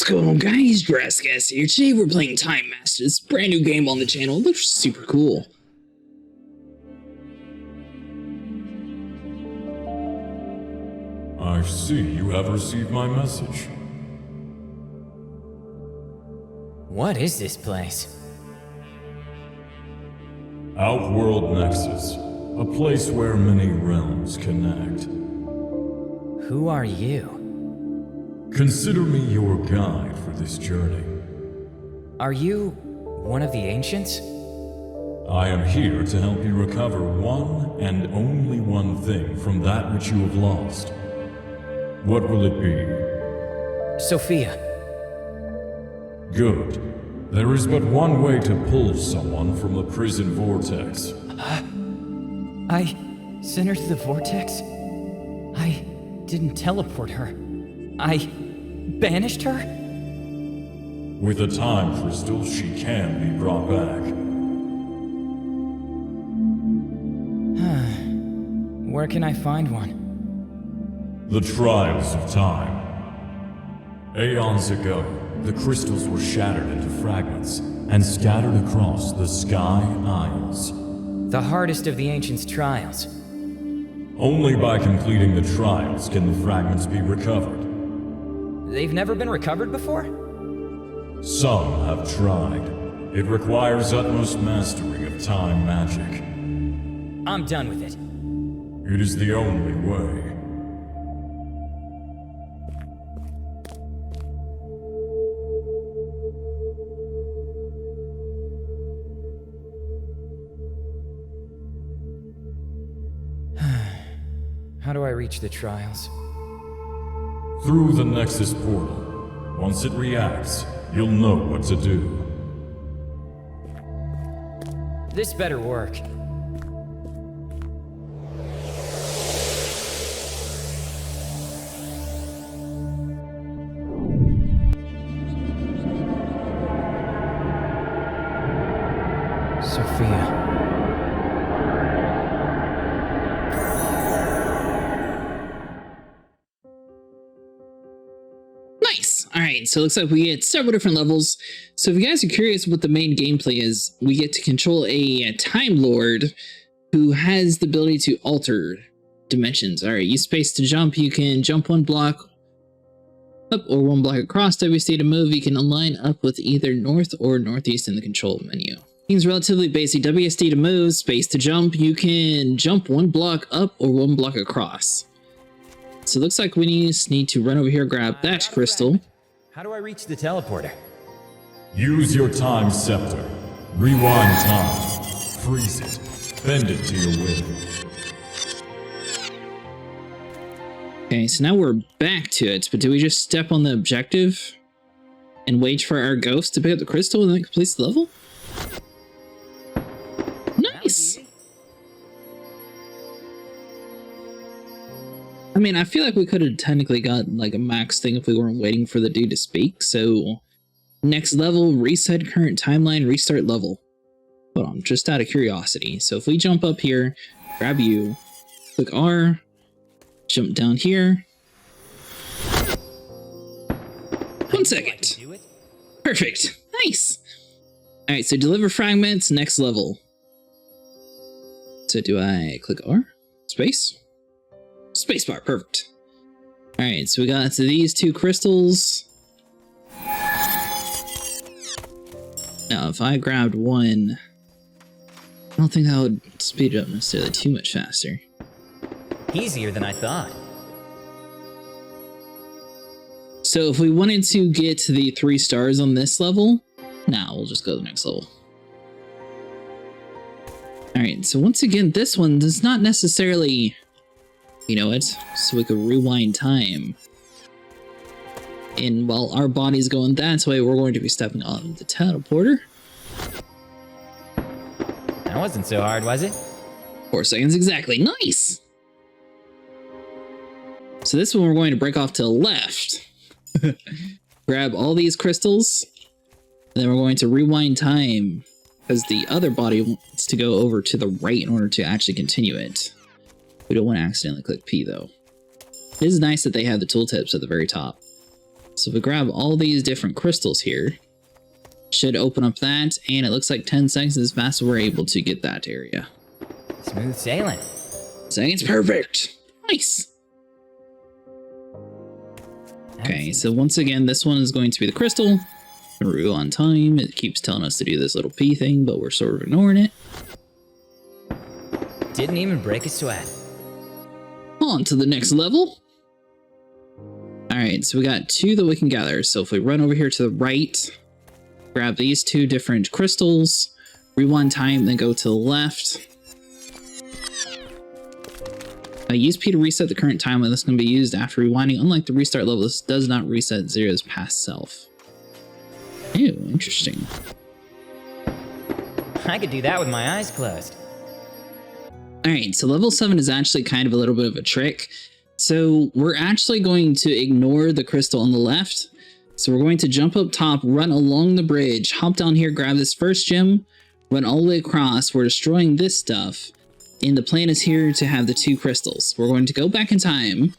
What's going on, guys? Jurassic here. Today we're playing Time Masters, brand new game on the channel. It looks super cool. I see you have received my message. What is this place? Outworld Nexus, a place where many realms connect. Who are you? Consider me your guide for this journey. Are you one of the ancients? I am here to help you recover one and only one thing from that which you have lost. What will it be? Sophia. Good. There is but one way to pull someone from the prison vortex. I sent her to the vortex? I didn't teleport her. I banished her? With a time crystal, she can be brought back. Where can I find one? The Trials of Time. Aeons ago, the crystals were shattered into fragments and scattered across the Sky Isles. The hardest of the ancients' trials. Only by completing the trials can the fragments be recovered. They've never been recovered before? Some have tried. It requires utmost mastery of time magic. I'm done with it. It is the only way. How do I reach the trials? Through the Nexus portal. Once it reacts, you'll know what to do. This better work. Sophia. Alright, so it looks like we get several different levels. So if you guys are curious what the main gameplay is, we get to control a Time Lord who has the ability to alter dimensions. Alright, use space to jump. You can jump one block up or one block across every state of move. You can align up with either north or northeast in the control menu. Seems relatively basic. WSD to move, space to jump. You can jump one block up or one block across. So it looks like we just need to run over here, grab that crystal. How do I reach the teleporter? Use your time scepter. Rewind time. Freeze it. Bend it to your will. Okay, so now we're back to it, but do we just step on the objective and wait for our ghost to pick up the crystal and then it completes the level? Nice! I mean, I feel like we could have technically got like a max thing if we weren't waiting for the dude to speak. So, next level, reset current timeline, restart level. Hold on, just out of curiosity. So if we jump up here, grab you, click R, jump down here. 1 second. Perfect. Nice. All right, so deliver fragments, next level. So do I click R? Space? Spacebar, perfect. Alright, so we got to these two crystals. Now, if I grabbed one, I don't think that would speed it up necessarily too much faster. Easier than I thought. So if we wanted to get to the 3 stars on this level, we'll just go to the next level. Alright, so once again, this one does not necessarily... You know what? So we could rewind time. And while our body's going that way, we're going to be stepping on the teleporter. That wasn't so hard, was it? 4 seconds exactly. Nice! So this one we're going to break off to the left. Grab all these crystals. And then we're going to rewind time. Because the other body wants to go over to the right in order to actually continue it. We don't want to accidentally click P though. It is nice that they have the tooltips at the very top. So if we grab all these different crystals here, should open up that, and it looks like 10 seconds is fast as we're able to get that area. Smooth sailing. Seconds perfect. Nice. Okay, so once again, this one is going to be the crystal. Through on time. It keeps telling us to do this little P thing, but we're sort of ignoring it. Didn't even break a sweat. On to the next level. Alright, so we got 2 that we can gather. So if we run over here to the right, grab these 2 different crystals, rewind time, then go to the left. Use P to reset the current timeline. This can be used after rewinding. Unlike the restart level, this does not reset Zero's past self. Ew, interesting. I could do that with my eyes closed. Alright, so level 7 is actually kind of a little bit of a trick. So we're actually going to ignore the crystal on the left. So we're going to jump up top, run along the bridge, hop down here, grab this first gem, run all the way across. We're destroying this stuff. And the plan is here to have the 2 crystals. We're going to go back in time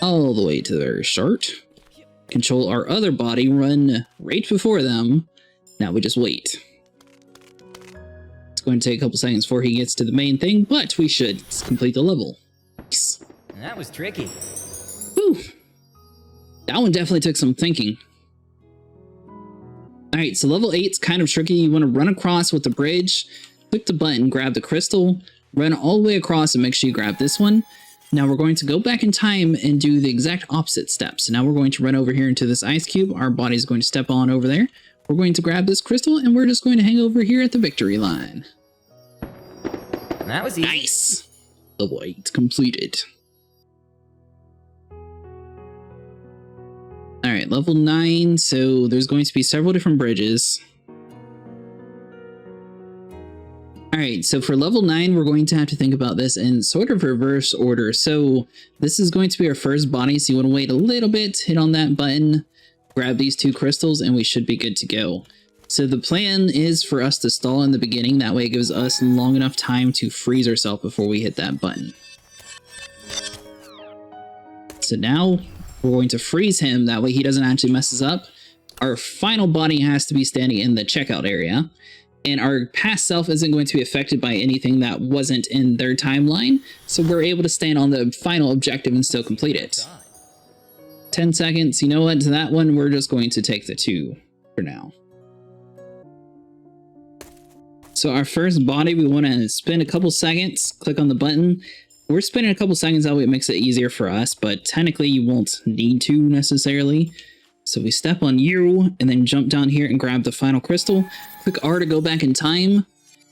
all the way to the very start. Control our other body, run right before them. Now we just wait. It's going to take a couple seconds before he gets to the main thing, but we should complete the level. Nice. That was tricky. Whew. That one definitely took some thinking. Alright, so level 8's kind of tricky. You want to run across with the bridge, click the button, grab the crystal, run all the way across and make sure you grab this one. Now we're going to go back in time and do the exact opposite steps. So now we're going to run over here into this ice cube. Our body's going to step on over there. We're going to grab this crystal and we're just going to hang over here at the victory line. That was easy. Nice! Level 8 completed. Alright, level 9. So there's going to be several different bridges. Alright, so for level 9, we're going to have to think about this in sort of reverse order. So this is going to be our first body, so you want to wait a little bit, hit on that button, grab these 2 crystals, and we should be good to go. So the plan is for us to stall in the beginning, that way it gives us long enough time to freeze ourselves before we hit that button. So now we're going to freeze him, that way he doesn't actually mess us up. Our final body has to be standing in the checkout area. And our past self isn't going to be affected by anything that wasn't in their timeline, so we're able to stand on the final objective and still complete it. 10 seconds, you know what, to that one, we're just going to take the 2 for now. So our first body, we want to spin a couple seconds, click on the button. We're spinning a couple seconds, that way it makes it easier for us, but technically you won't need to necessarily. So we step on you, and then jump down here and grab the final crystal. Click R to go back in time.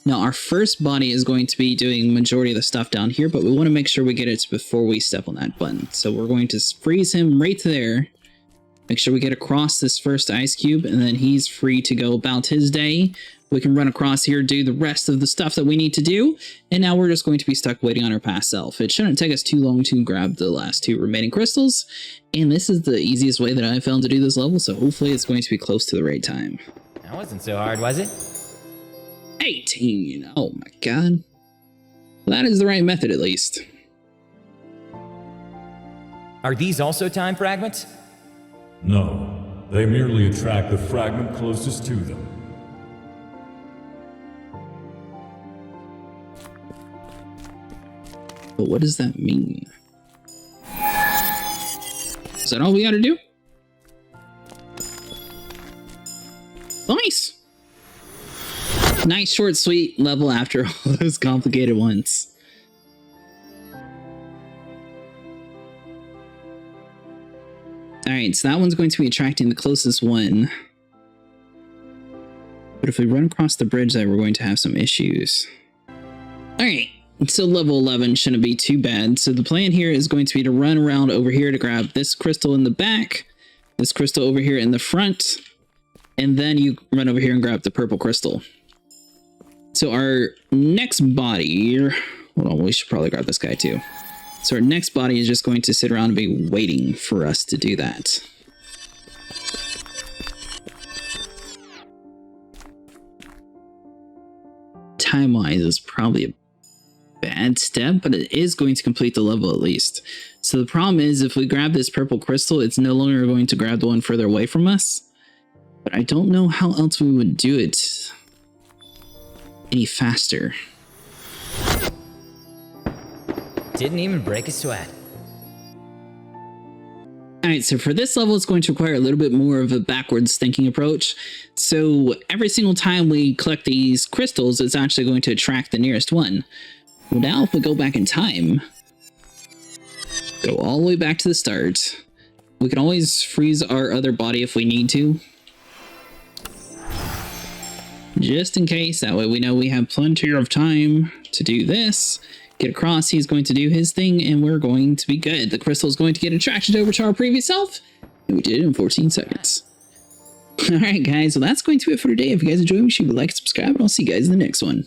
Now our first body is going to be doing majority of the stuff down here, but we want to make sure we get it before we step on that button. So we're going to freeze him right there. Make sure we get across this first ice cube, and then he's free to go about his day. We can run across here, do the rest of the stuff that we need to do, and now we're just going to be stuck waiting on our past self. It shouldn't take us too long to grab the last 2 remaining crystals, and this is the easiest way that I found to do this level, so hopefully it's going to be close to the right time. That wasn't so hard, was it? 18! Oh my god. That is the right method, at least. Are these also time fragments? No, they merely attract the fragment closest to them. But what does that mean? Is that all we gotta do? Nice! Nice, short, sweet level after all those complicated ones. Alright, so that one's going to be attracting the closest one. But if we run across the bridge there, we're going to have some issues. Alright. So level 11 shouldn't be too bad. So the plan here is going to be to run around over here to grab this crystal in the back, this crystal over here in the front, and then you run over here and grab the purple crystal. So our next body, hold on, we should probably grab this guy too. So our next body is just going to sit around and be waiting for us to do that. Time-wise is probably a bad step, but it is going to complete the level at least. So the problem is if we grab this purple crystal, it's no longer going to grab the one further away from us. But I don't know how else we would do it any faster. Didn't even break a sweat. Alright, so for this level, it's going to require a little bit more of a backwards thinking approach. So every single time we collect these crystals, it's actually going to attract the nearest one. Well, now if we go back in time, go all the way back to the start, we can always freeze our other body if we need to. Just in case, that way we know we have plenty of time to do this. Get across, he's going to do his thing, and we're going to be good. The crystal is going to get attracted over to our previous self, and we did it in 14 seconds. Alright guys, well that's going to be it for today. If you guys enjoyed, make sure you like and subscribe, and I'll see you guys in the next one.